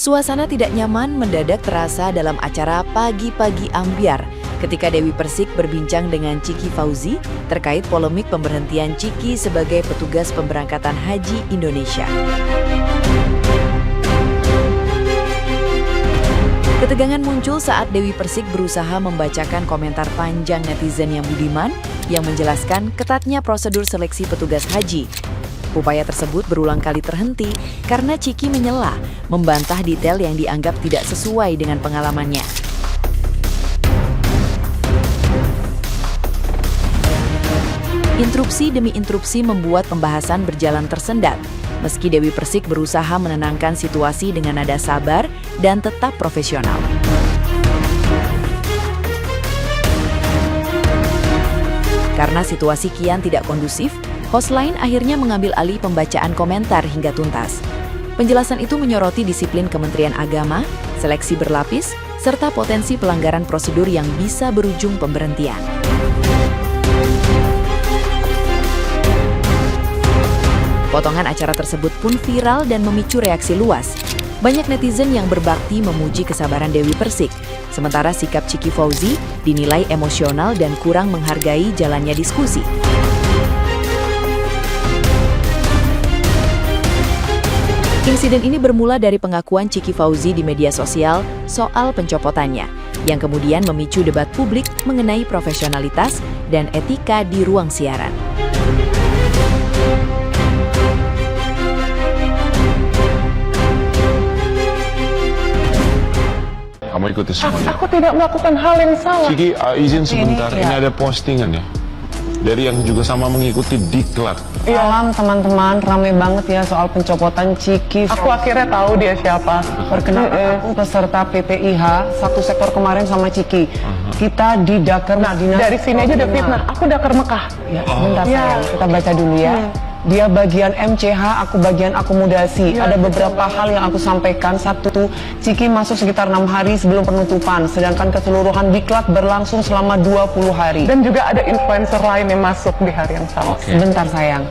Suasana tidak nyaman mendadak terasa dalam acara Pagi-Pagi Ambyar ketika Dewi Persik berbincang dengan Chiki Fauzi terkait polemik pemberhentian Chiki sebagai petugas pemberangkatan haji Indonesia. Ketegangan muncul saat Dewi Persik berusaha membacakan komentar panjang netizen yang budiman yang menjelaskan ketatnya prosedur seleksi petugas haji. Upaya tersebut berulang kali terhenti karena Chiki menyela, membantah detail yang dianggap tidak sesuai dengan pengalamannya. Interupsi demi interupsi membuat pembahasan berjalan tersendat, meski Dewi Persik berusaha menenangkan situasi dengan nada sabar dan tetap profesional. Karena situasi kian tidak kondusif, host lain akhirnya mengambil alih pembacaan komentar hingga tuntas. Penjelasan itu menyoroti disiplin Kementerian Agama, seleksi berlapis, serta potensi pelanggaran prosedur yang bisa berujung pemberhentian. Potongan acara tersebut pun viral dan memicu reaksi luas. Banyak netizen yang berbakti memuji kesabaran Dewi Persik, sementara sikap Chiki Fauzi dinilai emosional dan kurang menghargai jalannya diskusi. Insiden ini bermula dari pengakuan Chiki Fauzi di media sosial soal pencopotannya, yang kemudian memicu debat publik mengenai profesionalitas dan etika di ruang siaran. Kamu ikuti semuanya. Aku tidak melakukan hal yang salah. Chiki, izin sebentar. Ini ada postingan ya. Dari yang juga sama mengikuti diklat. Salam teman-teman, ramai banget ya soal pencopotan Chiki. Aku akhirnya tahu dia siapa. Perkenalkan aku peserta PPIH satu sektor kemarin sama Chiki. Kita di Dakar Madinah. Dari sini aja udah fitnah. Aku Dakar Mekah. Ya, sebentar sayang. Kita baca dulu ya. Dia bagian MCH, aku bagian akomodasi. Ada beberapa hal yang aku sampaikan. Satu, Chiki masuk sekitar 6 hari sebelum penutupan, sedangkan keseluruhan diklat berlangsung selama 20 hari. Dan juga ada influencer lain yang masuk di hari yang sama. Sebentar sayang.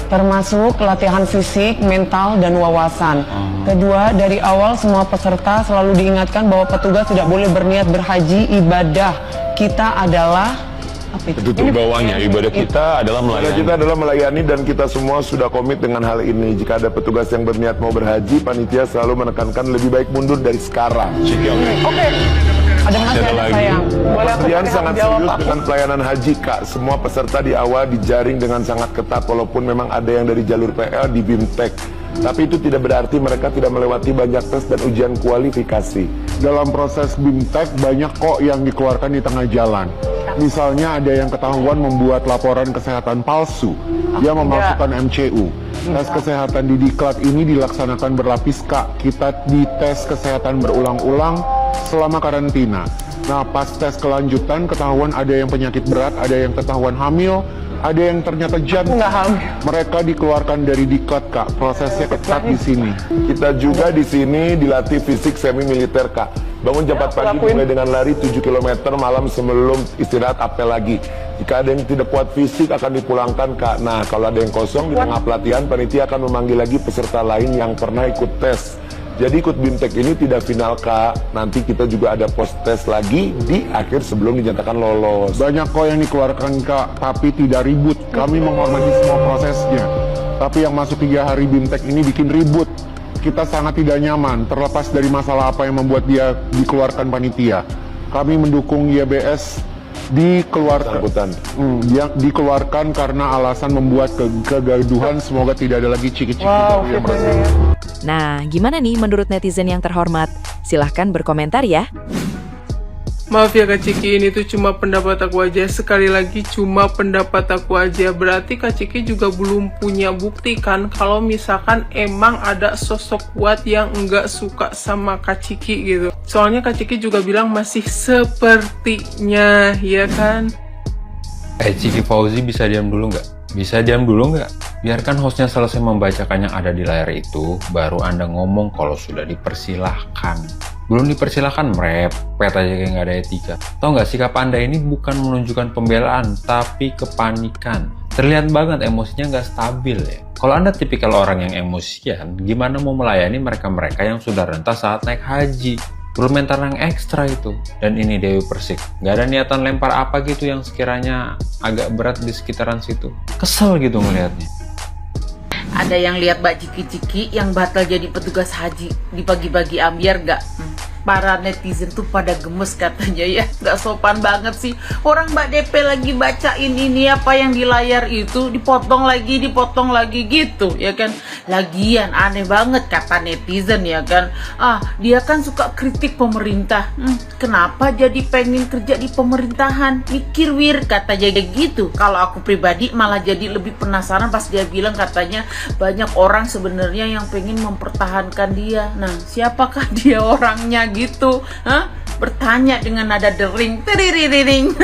Termasuk latihan fisik, mental, dan wawasan. Kedua, dari awal semua peserta selalu diingatkan bahwa petugas tidak boleh berniat berhaji ibadah. Kita adalah Itu tuh bawahnya, ibadah kita adalah melayani. Ibadah kita adalah melayani dan kita semua sudah komit dengan hal ini. Jika ada petugas yang berniat mau berhaji, panitia selalu menekankan lebih baik mundur dari sekarang. Oke. Ada masih ada sayang. Kemudian sangat serius dengan pelayanan haji, Kak. Semua peserta di awal dijaring dengan sangat ketat, walaupun memang ada yang dari jalur PL di BIMTEK. Tapi itu tidak berarti mereka tidak melewati banyak tes dan ujian kualifikasi. Dalam proses BIMTEK banyak kok yang dikeluarkan di tengah jalan. Misalnya ada yang ketahuan membuat laporan kesehatan palsu. Dia memasukkan MCU. Tes kesehatan di diklat ini dilaksanakan berlapis, Kak. Kita dites kesehatan berulang-ulang selama karantina. Nah, pas tes kelanjutan ketahuan ada yang penyakit berat, ada yang ketahuan hamil, ada yang ternyata jantung. Mereka dikeluarkan dari diklat, Kak. Prosesnya ketat di sini. Kita juga di sini dilatih fisik semi militer, Kak. Bangun jam 4 pagi mulai dengan lari 7 km, malam sebelum istirahat apel lagi. Jika ada yang tidak kuat fisik akan dipulangkan, Kak. Nah, kalau ada yang kosong di tengah pelatihan, panitia akan memanggil lagi peserta lain yang pernah ikut tes. Jadi ikut BIMTEK ini tidak final, Kak. Nanti kita juga ada post tes lagi di akhir sebelum dinyatakan lolos. Banyak kok yang dikeluarkan, Kak, tapi tidak ribut. Kami menghormati semua prosesnya. Tapi yang masuk 3 hari BIMTEK ini bikin ribut. Kita sangat tidak nyaman, terlepas dari masalah apa yang membuat dia dikeluarkan panitia. Kami mendukung YBS dikeluarkan karena alasan membuat kegaduhan. Semoga tidak ada lagi ciki-ciki yang bersih. Nah, gimana nih menurut netizen yang terhormat? Silahkan berkomentar ya. Maaf ya Kak Chiki, ini tuh cuma pendapat aku aja. Sekali lagi cuma pendapat aku aja. Berarti Kak Chiki juga belum punya bukti kan kalau misalkan emang ada sosok kuat yang enggak suka sama Kak Chiki gitu. Soalnya Kak Chiki juga bilang masih sepertinya, ya kan? Chiki Fauzi bisa diam dulu nggak? Bisa diam dulu nggak? Biarkan hostnya selesai membacakan yang ada di layar itu, baru Anda ngomong kalau sudah dipersilahkan. Belum dipersilahkan merepet aja kayak nggak ada etika. Tahu nggak, sikap Anda ini bukan menunjukkan pembelaan, tapi kepanikan. Terlihat banget emosinya nggak stabil ya. Kalau Anda tipikal orang yang emosian, gimana mau melayani mereka-mereka yang sudah rentah saat naik haji? Belum mental yang ekstra itu. Dan ini Dewi Persik, nggak ada niatan lempar apa gitu yang sekiranya agak berat di sekitaran situ. Kesel gitu ngelihatnya. Ada yang lihat Mbak Ciki-Ciki yang batal jadi petugas haji di pagi-pagi ambiar gak? Para netizen tuh pada gemes katanya ya, gak sopan banget sih. Orang Mbak DP lagi bacain ini apa yang di layar itu, dipotong lagi gitu ya kan. Lagian aneh banget kata netizen ya kan. Dia kan suka kritik pemerintah. Kenapa jadi pengen kerja di pemerintahan? Mikir wir katanya gitu. Kalau aku pribadi malah jadi lebih penasaran pas dia bilang katanya banyak orang sebenarnya yang pengen mempertahankan dia. Nah, siapakah dia orangnya gitu? Bertanya dengan nada dering. Teriring.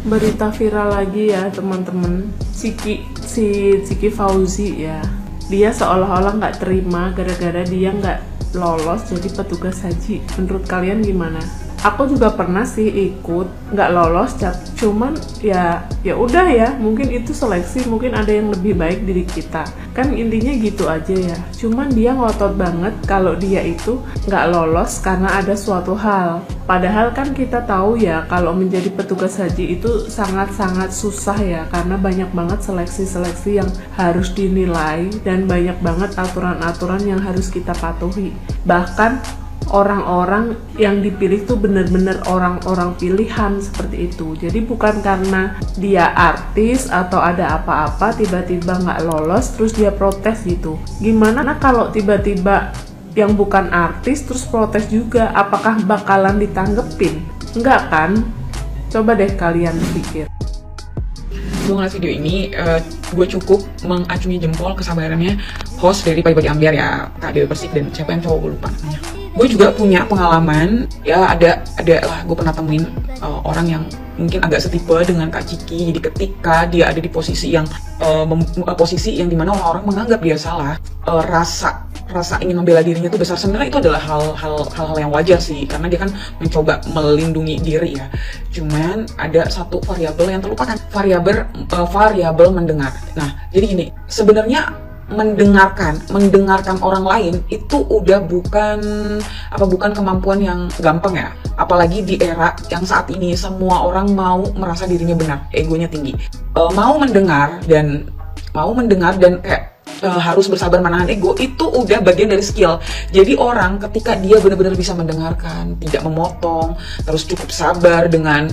Berita viral lagi ya teman-teman. Si Ciki Fauzi ya. Dia seolah-olah nggak terima gara-gara dia nggak lolos jadi petugas haji. Menurut kalian gimana? Aku juga pernah sih ikut, nggak lolos, cuman ya udah ya, mungkin itu seleksi, mungkin ada yang lebih baik dari kita, kan intinya gitu aja ya. Cuman dia ngotot banget kalau dia itu nggak lolos karena ada suatu hal. Padahal kan kita tahu ya kalau menjadi petugas haji itu sangat-sangat susah ya, karena banyak banget seleksi-seleksi yang harus dinilai dan banyak banget aturan-aturan yang harus kita patuhi. Bahkan orang-orang yang dipilih tuh bener-bener orang-orang pilihan seperti itu. Jadi bukan karena dia artis atau ada apa-apa tiba-tiba nggak lolos terus dia protes gitu. Gimana kalau tiba-tiba yang bukan artis terus protes juga, apakah bakalan ditanggepin? Enggak kan? Coba deh kalian pikir. Gue ngeliat video ini, gue cukup mengacungi jempol kesabarannya host dari Pagi-Pagi Ambiar ya, Kak Dewi Persik dan siapa yang cowok gue lupa namanya. Gue juga punya pengalaman ya, ada lah gue pernah temuin orang yang mungkin agak setipe dengan Kak Ciki. Jadi ketika dia ada di posisi yang posisi yang dimana orang-orang menganggap dia salah, rasa ingin membela dirinya itu besar. Sebenarnya itu adalah hal-hal yang wajar sih, karena dia kan mencoba melindungi diri ya. Cuman ada satu variabel yang terlupakan, variabel mendengar. Nah, jadi gini, sebenarnya mendengarkan orang lain itu udah bukan kemampuan yang gampang ya, apalagi di era yang saat ini semua orang mau merasa dirinya benar, egonya tinggi. Mau mendengar dan kayak harus bersabar menahan ego itu udah bagian dari skill. Jadi orang ketika dia benar-benar bisa mendengarkan, tidak memotong, terus cukup sabar dengan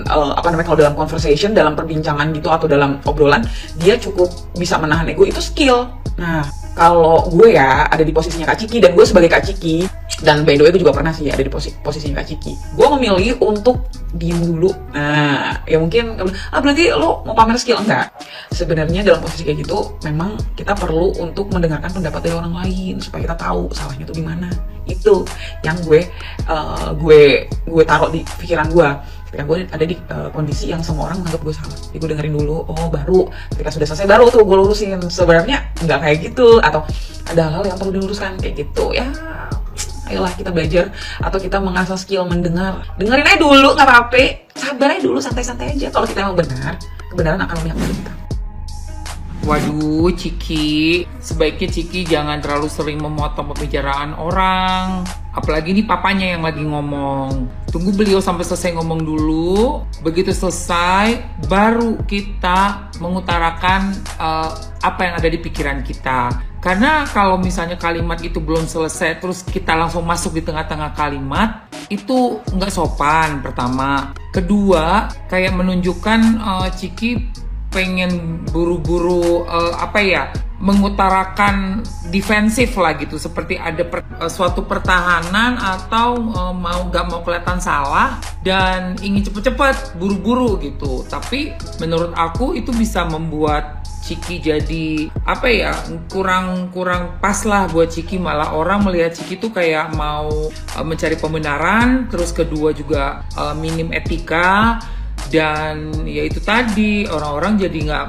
kalau dalam conversation, dalam perbincangan gitu atau dalam obrolan, dia cukup bisa menahan ego, itu skill. Nah, kalau gue ya ada di posisinya Kak Ciki, dan gue sebagai Kak Ciki, dan by the way gue juga pernah sih ada di posisinya Kak Ciki, gue memilih untuk diem dulu. Nah, ya mungkin berarti lo mau pamer skill? Enggak. Sebenarnya dalam posisi kayak gitu memang kita perlu untuk mendengarkan pendapat dari orang lain supaya kita tahu salahnya itu di mana. Itu yang gue taruh di pikiran gue ketika gue ada di kondisi yang semua orang menganggap gue salah. Jadi gue dengerin dulu, baru ketika sudah selesai baru tuh gue lurusin. Sebenarnya nggak kayak gitu, atau ada hal yang perlu diluruskan kayak gitu ya. Ayolah kita belajar atau kita mengasah skill mendengar. Dengerin aja dulu, nggak apa-apa. Sabar aja dulu, santai-santai aja. Kalau kita emang benar, kebenaran akan memihak pada kita. Waduh, Ciki, sebaiknya Ciki jangan terlalu sering memotong pembicaraan orang. Apalagi ini papanya yang lagi ngomong. Tunggu beliau sampai selesai ngomong dulu. Begitu selesai, baru kita mengutarakan apa yang ada di pikiran kita. Karena kalau misalnya kalimat itu belum selesai, terus kita langsung masuk di tengah-tengah kalimat, itu nggak sopan, pertama. Kedua, kayak menunjukkan Ciki pengen buru-buru mengutarakan defensif lah gitu, seperti ada suatu pertahanan atau gak mau kelihatan salah dan ingin cepet-cepet buru-buru gitu. Tapi menurut aku itu bisa membuat Ciki jadi kurang pas lah buat Ciki. Malah orang melihat Ciki tuh kayak mau mencari pembenaran, terus kedua juga minim etika. Dan ya itu tadi, orang-orang jadi nggak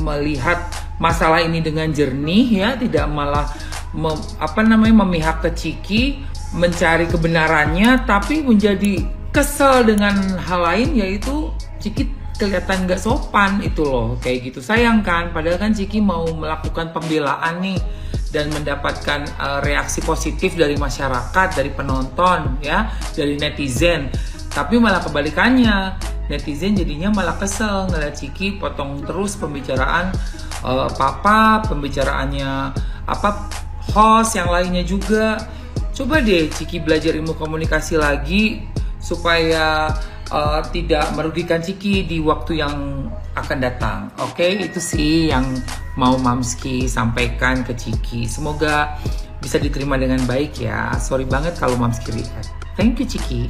melihat masalah ini dengan jernih ya, tidak malah memihak ke Ciki, mencari kebenarannya, tapi menjadi kesel dengan hal lain, yaitu Ciki kelihatan nggak sopan itu loh, kayak gitu. Sayang kan, padahal kan Ciki mau melakukan pembelaan nih dan mendapatkan reaksi positif dari masyarakat, dari penonton ya, dari netizen. Tapi malah kebalikannya, netizen jadinya malah kesel ngeliat Ciki potong terus pembicaraan papa, pembicaraannya host yang lainnya juga. Coba deh Ciki belajar ilmu komunikasi lagi supaya tidak merugikan Ciki di waktu yang akan datang. Oke, itu sih yang mau Mamski sampaikan ke Ciki. Semoga bisa diterima dengan baik ya. Sorry banget kalau Mamski react. Thank you Ciki.